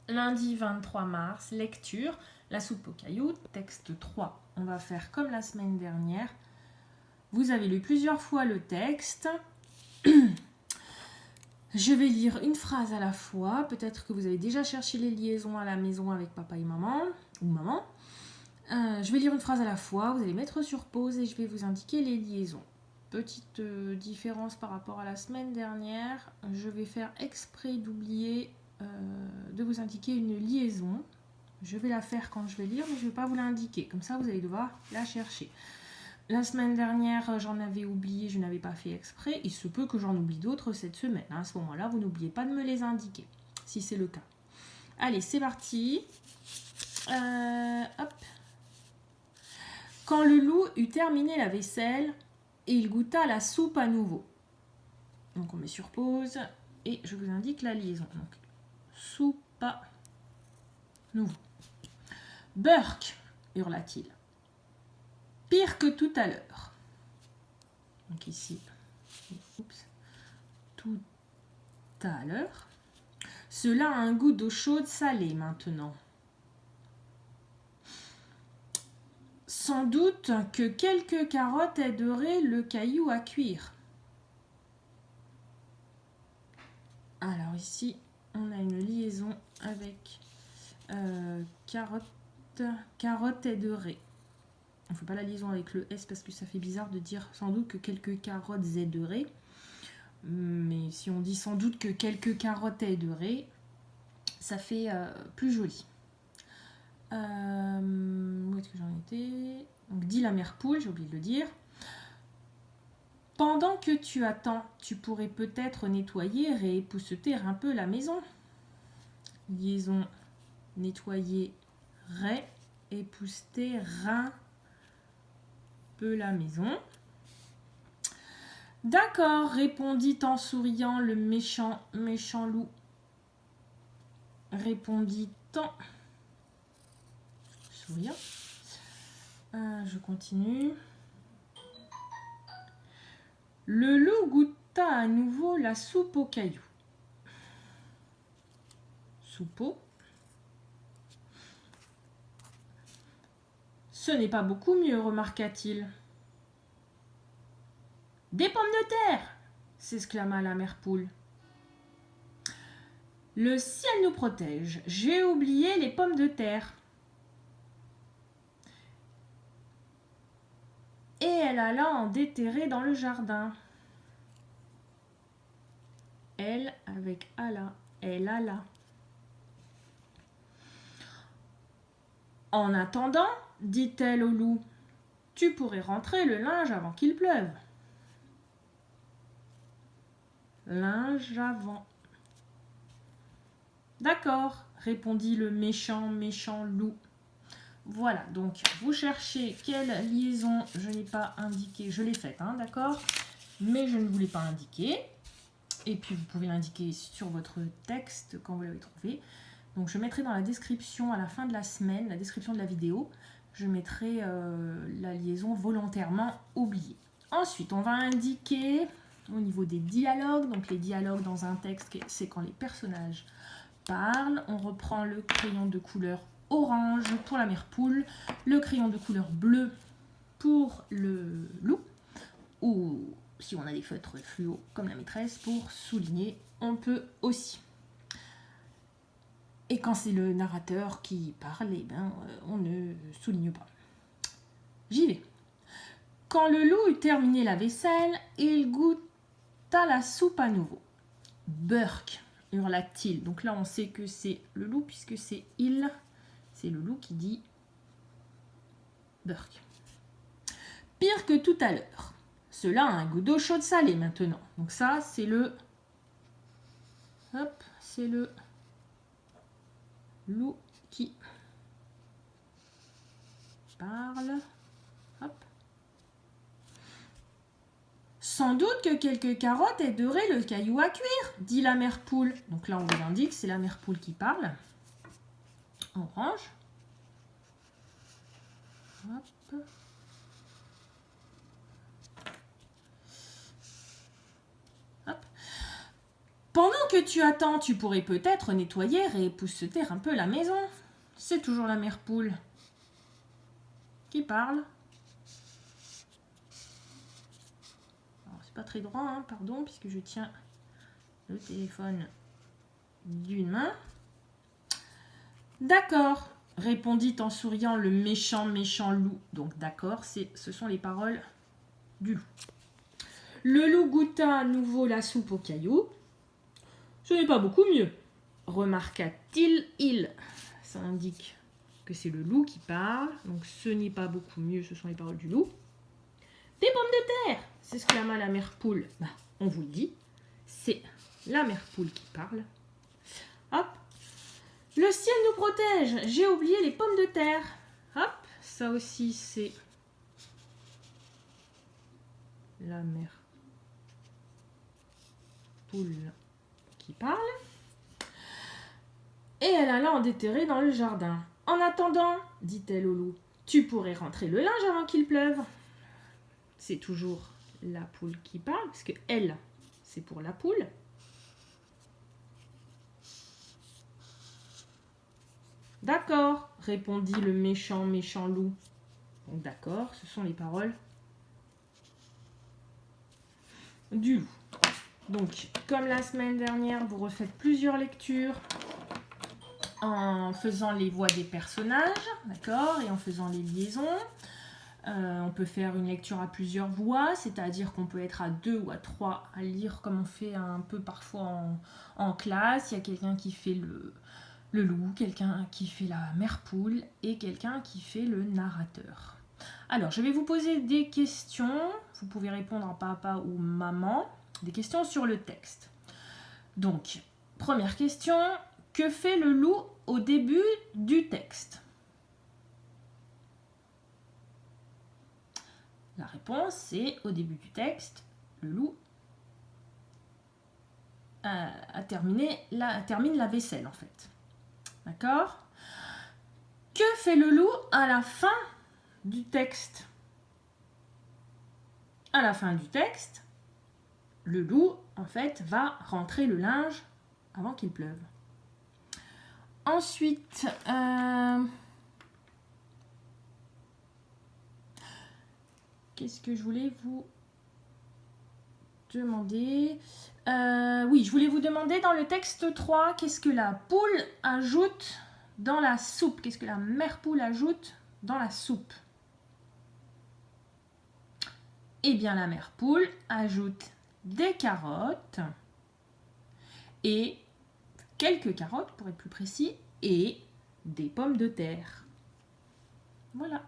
lundi 23 mars, lecture, la soupe aux cailloux, texte 3. On va faire comme la semaine dernière. Vous avez lu plusieurs fois le texte. Je vais lire une phrase à la fois. Peut-être que vous avez déjà cherché les liaisons à la maison avec papa et maman, ou maman. Je vais lire une phrase à la fois. Vous allez mettre sur pause et je vais vous indiquer les liaisons. Petite différence par rapport à la semaine dernière. Je vais faire exprès d'oublier de vous indiquer une liaison. Je vais la faire quand je vais lire, mais je ne vais pas vous l'indiquer. Comme ça, vous allez devoir la chercher. La semaine dernière, j'en avais oublié, je n'avais pas fait exprès. Il se peut que j'en oublie d'autres cette semaine. À ce moment-là, vous n'oubliez pas de me les indiquer, si c'est le cas. Allez, c'est parti. Hop. Quand le loup eut terminé la vaisselle, il goûta la soupe à nouveau. Donc on met sur pause et je vous indique la liaison. Donc, soupe à nouveau. Burk, hurla-t-il. Pire que tout à l'heure. Donc ici, oups, tout à l'heure. Cela a un goût d'eau chaude salée maintenant. Sans doute que quelques carottes aideraient le caillou à cuire. Alors ici, on a une liaison avec carotte aiderait. On ne fait pas la liaison avec le S parce que ça fait bizarre de dire sans doute que quelques carottes aideraient. Mais si on dit sans doute que quelques carottes aideraient, ça fait plus joli. Où est-ce que j'en étais? Donc dit la mère poule, j'ai oublié de le dire. Pendant que tu attends, tu pourrais peut-être nettoyer et épousseter un peu la maison. Liaison nettoyer, épousseter un peu la maison. D'accord, répondit en souriant le méchant loup. Répondit en souriant. Je continue. Le loup goûta à nouveau la soupe aux cailloux. Soupeau. Ce n'est pas beaucoup mieux, remarqua-t-il. Des pommes de terre, s'exclama la mère poule. Le ciel nous protège, j'ai oublié les pommes de terre. Et elle alla en déterrer dans le jardin. Elle avec alla, elle alla. En attendant, dit-elle au loup, tu pourrais rentrer le linge avant qu'il pleuve. Linge avant. D'accord, répondit le méchant loup. Voilà, donc vous cherchez quelle liaison je n'ai pas indiquée. Je l'ai faite, hein, d'accord? Mais je ne vous l'ai pas indiquée. Et puis vous pouvez l'indiquer sur votre texte quand vous l'avez trouvé. Donc je mettrai dans la description à la fin de la semaine, la description de la vidéo, je mettrai la liaison volontairement oubliée. Ensuite, on va indiquer au niveau des dialogues. Donc les dialogues dans un texte, c'est quand les personnages parlent. On reprend le crayon de couleur orange pour la mère poule, le crayon de couleur bleue pour le loup, ou si on a des feutres fluo comme la maîtresse pour souligner, on peut aussi. Et quand c'est le narrateur qui parle, eh ben, on ne souligne pas. J'y vais. Quand le loup eut terminé la vaisselle, il goûta la soupe à nouveau. Burk, hurla-t-il. Donc là, on sait que c'est le loup puisque c'est il. C'est le loup qui dit Burk. Pire que tout à l'heure. Cela a un goût d'eau chaude salée maintenant. Donc ça, c'est le... Hop, c'est le loup qui parle. Hop. Sans doute que quelques carottes aideraient le caillou à cuire, dit la mère poule. Donc là, on vous indique, c'est la mère poule qui parle. Orange. Hop. Hop. Pendant que tu attends, tu pourrais peut-être nettoyer et épousseter un peu la maison. C'est toujours la mère poule qui parle. Alors, c'est pas très droit, hein, pardon, puisque je tiens le téléphone d'une main. D'accord, répondit en souriant le méchant loup. Donc d'accord, ce sont les paroles du loup. Le loup goûta à nouveau la soupe aux cailloux. Ce n'est pas beaucoup mieux, remarqua-t-il. Ça indique que c'est le loup qui parle. Donc ce n'est pas beaucoup mieux, ce sont les paroles du loup. Des pommes de terre, s'exclama la mère poule. Bah, on vous le dit, c'est la mère poule qui parle. Hop. Le ciel nous protège, j'ai oublié les pommes de terre. Hop, ça aussi c'est la mère poule qui parle. Et elle alla en déterrer dans le jardin. En attendant, dit-elle au loup, tu pourrais rentrer le linge avant qu'il pleuve. C'est toujours la poule qui parle, parce que elle, c'est pour la poule. D'accord, répondit le méchant loup. Donc d'accord, ce sont les paroles du loup. Donc, comme la semaine dernière, vous refaites plusieurs lectures en faisant les voix des personnages, d'accord, et en faisant les liaisons. On peut faire une lecture à plusieurs voix, c'est-à-dire qu'on peut être à 2 ou à 3 à lire comme on fait un peu parfois en classe. Il y a quelqu'un qui fait le loup, quelqu'un qui fait la mère poule et quelqu'un qui fait le narrateur. Alors, je vais vous poser des questions. Vous pouvez répondre à papa ou maman. Des questions sur le texte. Donc, première question. Que fait le loup au début du texte? La réponse, c'est au début du texte, le loup termine la vaisselle, en fait. D'accord? Que fait le loup à la fin du texte? À la fin du texte, le loup, en fait, va rentrer le linge avant qu'il pleuve. Ensuite, qu'est-ce que je voulais vous demander? Oui, je voulais vous demander dans le texte 3, qu'est-ce que la poule ajoute dans la soupe? Qu'est-ce que la mère poule ajoute dans la soupe? Eh bien, la mère poule ajoute des carottes et quelques carottes, pour être plus précis, et des pommes de terre. Voilà.